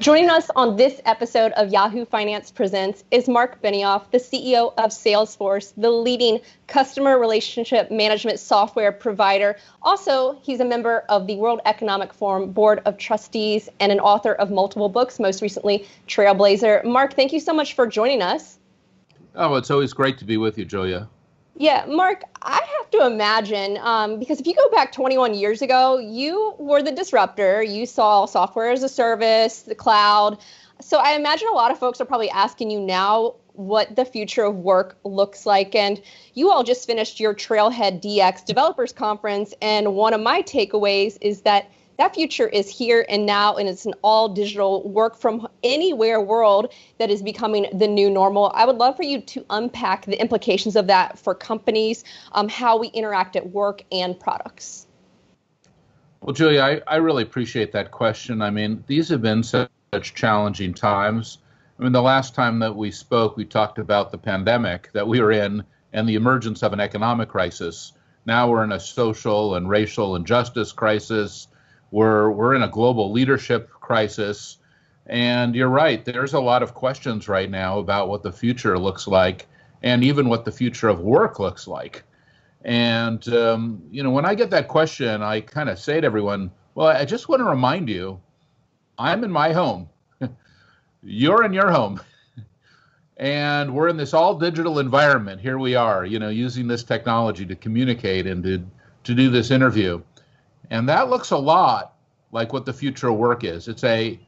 Joining us on this episode of Yahoo Finance Presents is Marc Benioff, the CEO of Salesforce, the leading customer relationship management software provider. Also, he's a member of the World Economic Forum Board of Trustees and an author of multiple books, most recently Trailblazer. Marc, thank you so much for joining us. Oh, it's always great to be with you, Julia. Yeah, Marc, I have to imagine, because if you go back 21 years ago, you were the disruptor. You saw software as a service, the cloud. So I imagine a lot of folks are probably asking you now what the future of work looks like. And you all just finished your TrailheaDX Developers Conference. And one of my takeaways is that future is here and now, and it's an all digital work from anywhere world that is becoming the new normal. I would love for you to unpack the implications of that for companies, how we interact at work and products. Well, Julia, I really appreciate that question. I mean, these have been such challenging times. I mean, the last time that we spoke, we talked about the pandemic that we were in and the emergence of an economic crisis. Now we're in a social and racial injustice crisis. We're in a global leadership crisis, and you're right, there's a lot of questions right now about what the future looks like and even what the future of work looks like. And, when I get that question, I kind of say to everyone, well, I just want to remind you, I'm in my home. You're in your home. And we're in this all digital environment. Here we are, using this technology to communicate and to do this interview. And that looks a lot like what the future of work is. It's a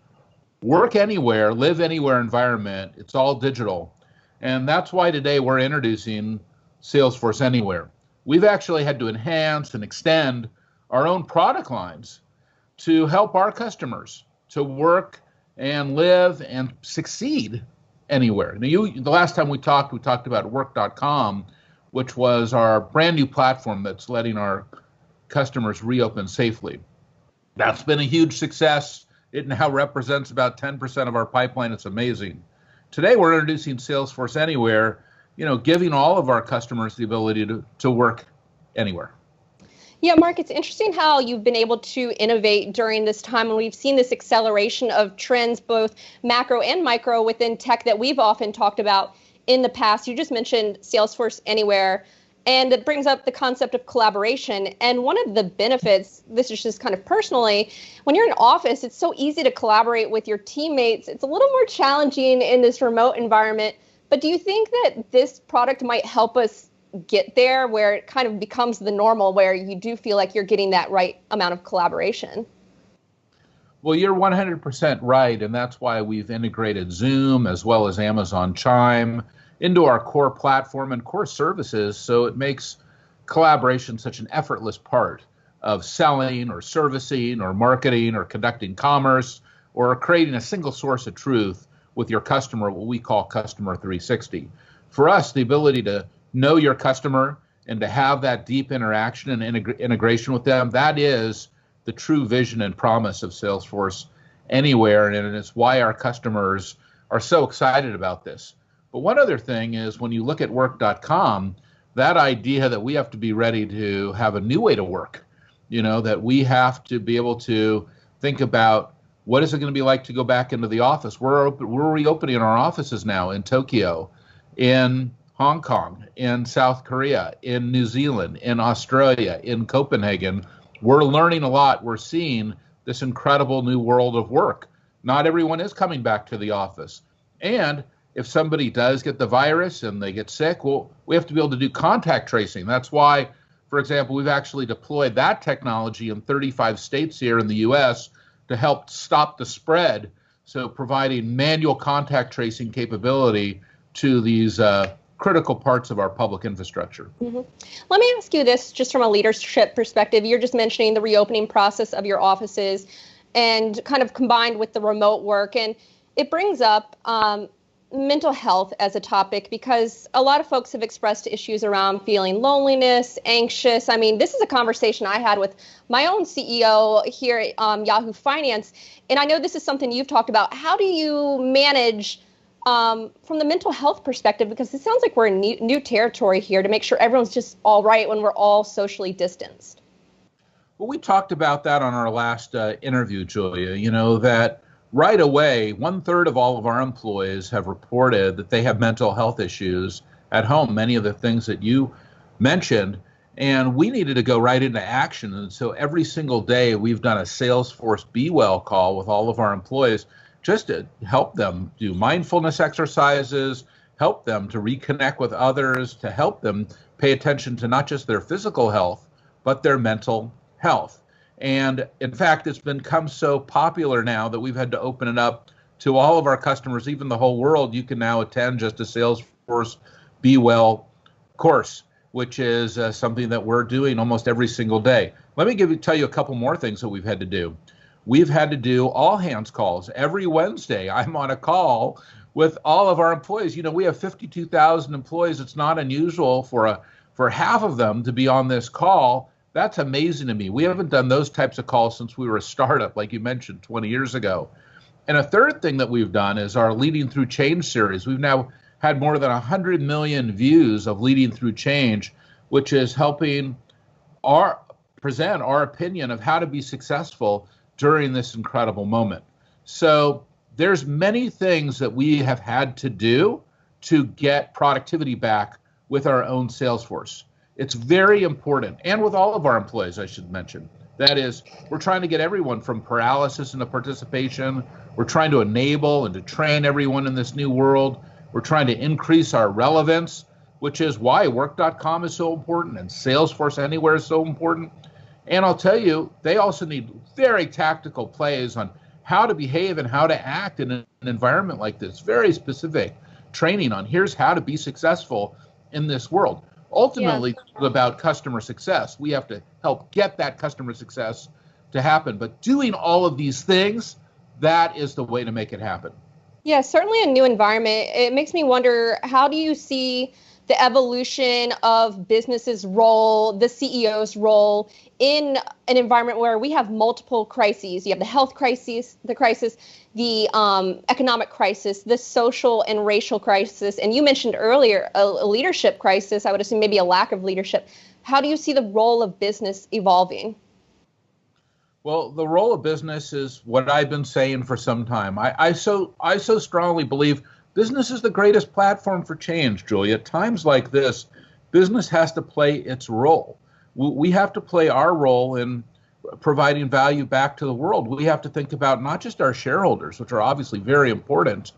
work anywhere, live anywhere environment. It's all digital. And that's why today we're introducing Salesforce Anywhere. We've actually had to enhance and extend our own product lines to help our customers to work and live and succeed anywhere. Now, the last time we talked about work.com, which was our brand new platform that's letting our customers reopen safely. That's been a huge success. It now represents about 10% of our pipeline. It's amazing. Today, we're introducing Salesforce Anywhere, giving all of our customers the ability to work anywhere. Yeah, Marc, it's interesting how you've been able to innovate during this time, and we've seen this acceleration of trends, both macro and micro, within tech that we've often talked about in the past. You just mentioned Salesforce Anywhere. And it brings up the concept of collaboration. And one of the benefits, this is just kind of personally, when you're in office, it's so easy to collaborate with your teammates. It's a little more challenging in this remote environment. But do you think that this product might help us get there where it kind of becomes the normal, where you do feel like you're getting that right amount of collaboration? Well, you're 100% right. And that's why we've integrated Zoom as well as Amazon Chime into our core platform and core services, so it makes collaboration such an effortless part of selling or servicing or marketing or conducting commerce or creating a single source of truth with your customer, what we call Customer 360. For us, the ability to know your customer and to have that deep interaction and integration with them, that is the true vision and promise of Salesforce Anywhere, and it's why our customers are so excited about this. But one other thing is when you look at work.com, that idea that we have to be ready to have a new way to work, that we have to be able to think about what is it going to be like to go back into the office. We're reopening our offices now in Tokyo, in Hong Kong, in South Korea, in New Zealand, in Australia, in Copenhagen. We're learning a lot. We're seeing this incredible new world of work. Not everyone is coming back to the office. And if somebody does get the virus and they get sick, well, we have to be able to do contact tracing. That's why, for example, we've actually deployed that technology in 35 states here in the U.S. to help stop the spread. So providing manual contact tracing capability to these critical parts of our public infrastructure. Mm-hmm. Let me ask you this, just from a leadership perspective. You're just mentioning the reopening process of your offices and kind of combined with the remote work. And it brings up mental health as a topic, because a lot of folks have expressed issues around feeling loneliness, anxious. I mean, this is a conversation I had with my own CEO here at Yahoo Finance, and I know this is something you've talked about. How do you manage from the mental health perspective? Because it sounds like we're in new territory here to make sure everyone's just all right when we're all socially distanced. Well, we talked about that on our last interview, Julia, that right away, 1/3 of all of our employees have reported that they have mental health issues at home, many of the things that you mentioned. And we needed to go right into action. And so every single day we've done a Salesforce Be Well call with all of our employees just to help them do mindfulness exercises, help them to reconnect with others, to help them pay attention to not just their physical health, but their mental health. And in fact, it's become so popular now that we've had to open it up to all of our customers, even the whole world. You can now attend just a Salesforce Be Well course, which is something that we're doing almost every single day. Let me tell you a couple more things that we've had to do. We've had to do all hands calls. Every Wednesday, I'm on a call with all of our employees. You know, we have 52,000 employees. It's not unusual for half of them to be on this call. That's amazing to me. We haven't done those types of calls since we were a startup, like you mentioned, 20 years ago. And a third thing that we've done is our Leading Through Change series. We've now had more than 100 million views of Leading Through Change, which is helping present our opinion of how to be successful during this incredible moment. So there's many things that we have had to do to get productivity back with our own Salesforce. It's very important, and with all of our employees, I should mention. That is, we're trying to get everyone from paralysis into participation. We're trying to enable and to train everyone in this new world. We're trying to increase our relevance, which is why Work.com is so important and Salesforce Anywhere is so important. And I'll tell you, they also need very tactical plays on how to behave and how to act in an environment like this. Very specific training on here's how to be successful in this world. Ultimately, it's about customer success. We have to help get that customer success to happen. But doing all of these things, that is the way to make it happen. Yeah, certainly a new environment. It makes me wonder, how do you see the evolution of business's role, the CEO's role in an environment where we have multiple crises? You have the health crisis, the economic crisis, the social and racial crisis, and you mentioned earlier a leadership crisis. I would assume maybe a lack of leadership. How do you see the role of business evolving? Well, the role of business is what I've been saying for some time. I so strongly believe business is the greatest platform for change, Julia. At times like this, business has to play its role. We have to play our role in providing value back to the world. We have to think about not just our shareholders, which are obviously very important,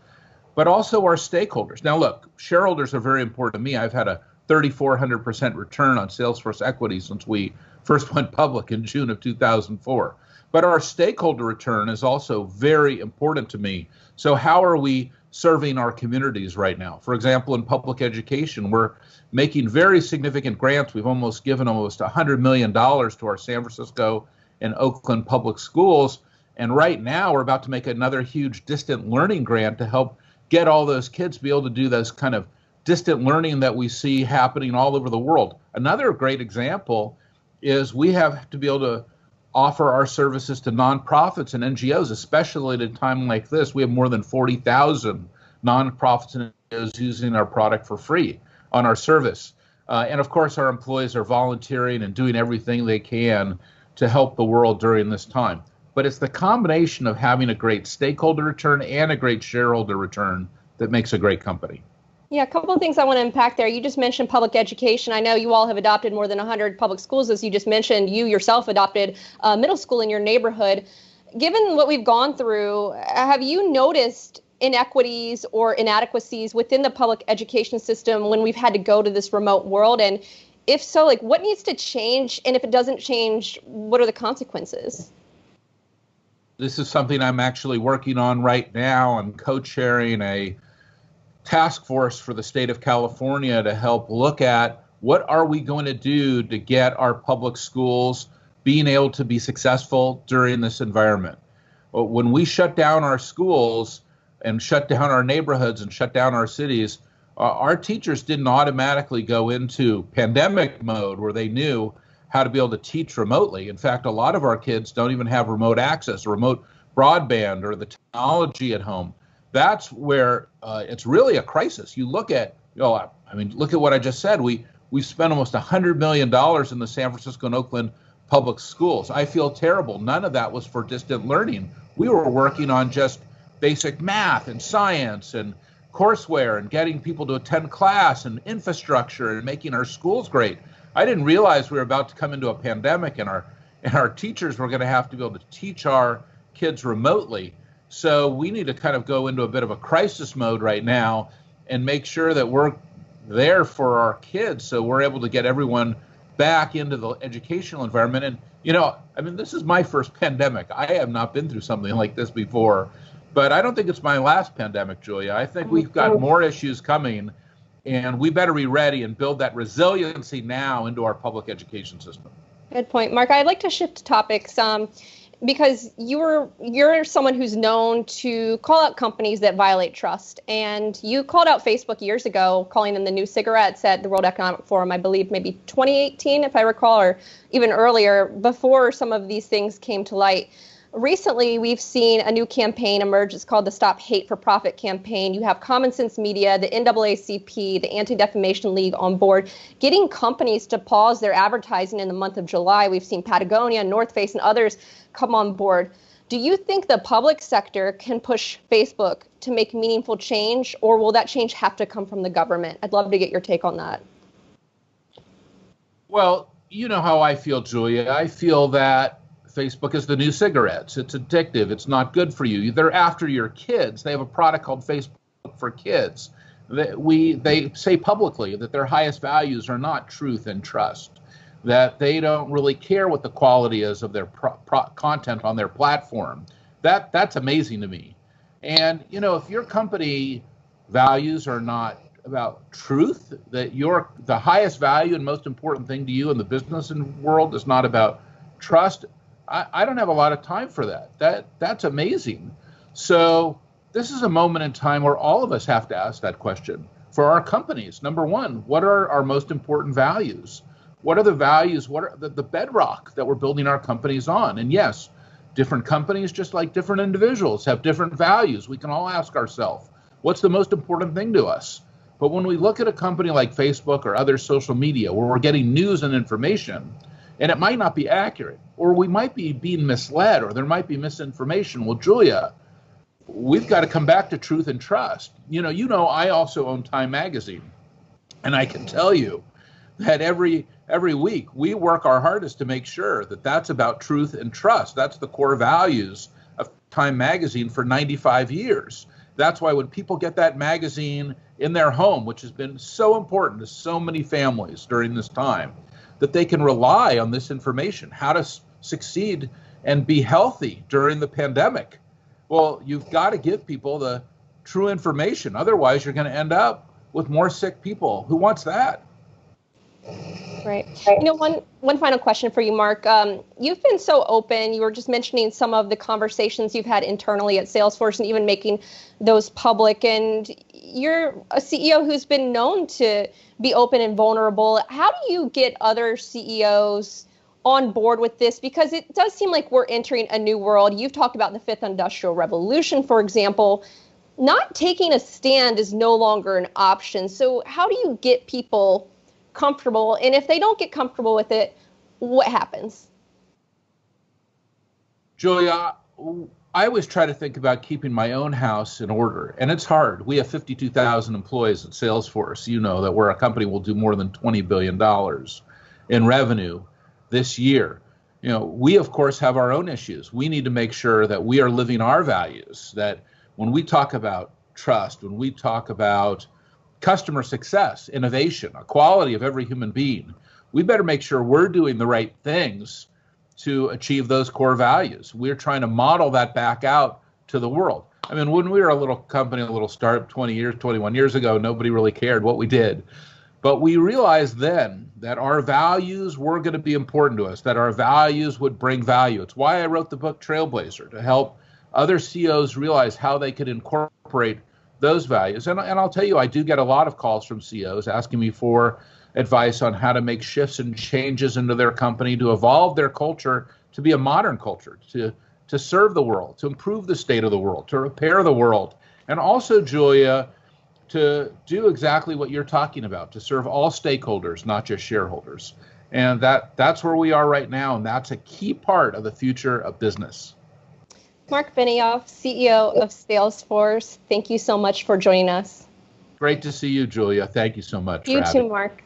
but also our stakeholders. Now, look, shareholders are very important to me. I've had a 3,400% return on Salesforce equity since we first went public in June of 2004. But our stakeholder return is also very important to me. So how are we serving our communities right now? For example, in public education, we're making very significant grants. We've given almost $100 million to our San Francisco and Oakland public schools. And right now we're about to make another huge distant learning grant to help get all those kids be able to do those kind of distant learning that we see happening all over the world. Another great example is we have to be able to offer our services to nonprofits and NGOs, especially at a time like this. We have more than 40,000 nonprofits and NGOs using our product for free on our service. And of course, our employees are volunteering and doing everything they can to help the world during this time. But it's the combination of having a great stakeholder return and a great shareholder return that makes a great company. Yeah, a couple of things I want to unpack there. You just mentioned public education. I know you all have adopted more than 100 public schools, as you just mentioned. You yourself adopted middle school in your neighborhood. Given what we've gone through, have you noticed inequities or inadequacies within the public education system when we've had to go to this remote world? And if so, like, what needs to change? And if it doesn't change, what are the consequences? This is something I'm actually working on right now. I'm co-chairing a task force for the state of California to help look at what are we going to do to get our public schools being able to be successful during this environment. When we shut down our schools and shut down our neighborhoods and shut down our cities, our teachers didn't automatically go into pandemic mode where they knew how to be able to teach remotely. In fact, a lot of our kids don't even have remote access, or remote broadband, or the technology at home. That's where it's really a crisis. You look at, look at what I just said. We've spent almost $100 million in the San Francisco and Oakland public schools. I feel terrible. None of that was for distant learning. We were working on just basic math and science and courseware and getting people to attend class and infrastructure and making our schools great. I didn't realize we were about to come into a pandemic and our teachers were going to have to be able to teach our kids remotely. So we need to kind of go into a bit of a crisis mode right now and make sure that we're there for our kids so we're able to get everyone back into the educational environment. And, this is my first pandemic. I have not been through something like this before, but I don't think it's my last pandemic, Julia. I think we've got more issues coming, and we better be ready and build that resiliency now into our public education system. Good point, Mark. I'd like to shift topics because you're someone who's known to call out companies that violate trust, and you called out Facebook years ago, calling them the new cigarettes at the World Economic Forum, I believe maybe 2018, if I recall, or even earlier, before some of these things came to light. Recently, we've seen a new campaign emerge. It's called the Stop Hate for Profit campaign. You have Common Sense Media, the NAACP, the Anti-Defamation League on board, getting companies to pause their advertising in the month of July. We've seen Patagonia, North Face, and others come on board. Do you think the public sector can push Facebook to make meaningful change, or will that change have to come from the government? I'd love to get your take on that. Well, you know how I feel, Julia. I feel that Facebook is the new cigarettes. It's addictive. It's not good for you. They're after your kids. They have a product called Facebook for Kids. They say publicly that their highest values are not truth and trust, that they don't really care what the quality is of their content on their platform. That's amazing to me. And, if your company values are not about truth, that the highest value and most important thing to you in the business world is not about trust, I don't have a lot of time for that. That's amazing. So this is a moment in time where all of us have to ask that question for our companies. Number one, what are our most important values? What are the values? What are the bedrock that we're building our companies on? And yes, different companies, just like different individuals, have different values. We can all ask ourselves, what's the most important thing to us? But when we look at a company like Facebook or other social media where we're getting news and information, and it might not be accurate, or we might be being misled, or there might be misinformation. Well, Julia, we've got to come back to truth and trust. I also own Time Magazine, and I can tell you that every week we work our hardest to make sure that that's about truth and trust. That's the core values of Time Magazine for 95 years. That's why when people get that magazine in their home, which has been so important to so many families during this time, that they can rely on this information, how to succeed and be healthy during the pandemic. Well, you've got to give people the true information. Otherwise, you're going to end up with more sick people. Who wants that? Right. One final question for you, Mark. You've been so open. You were just mentioning some of the conversations you've had internally at Salesforce and even making those public. And you're a CEO who's been known to be open and vulnerable. How do you get other CEOs on board with this? Because it does seem like we're entering a new world. You've talked about the fifth industrial revolution, for example. Not taking a stand is no longer an option. So how do you get people comfortable? And if they don't get comfortable with it, what happens? Julia, I always try to think about keeping my own house in order, and it's hard. We have 52,000 employees at Salesforce. You know that we're a company will do more than $20 billion in revenue this year. We of course have our own issues. We need to make sure that we are living our values, that when we talk about trust, when we talk about customer success, innovation, equality of every human being, we better make sure we're doing the right things to achieve those core values. We're trying to model that back out to the world. When we were a little company, a little startup 21 years ago, nobody really cared what we did. But we realized then that our values were going to be important to us, that our values would bring value. It's why I wrote the book Trailblazer, to help other CEOs realize how they could incorporate those values. And I'll tell you, I do get a lot of calls from CEOs asking me for advice on how to make shifts and changes into their company, to evolve their culture to be a modern culture, to serve the world, to improve the state of the world, to repair the world. And also, Julia, to do exactly what you're talking about, to serve all stakeholders, not just shareholders. And that's where we are right now, and that's a key part of the future of business. Marc Benioff, CEO of Salesforce. Thank you so much for joining us. Great to see you, Julia. Thank you so much You for having too, me. Marc.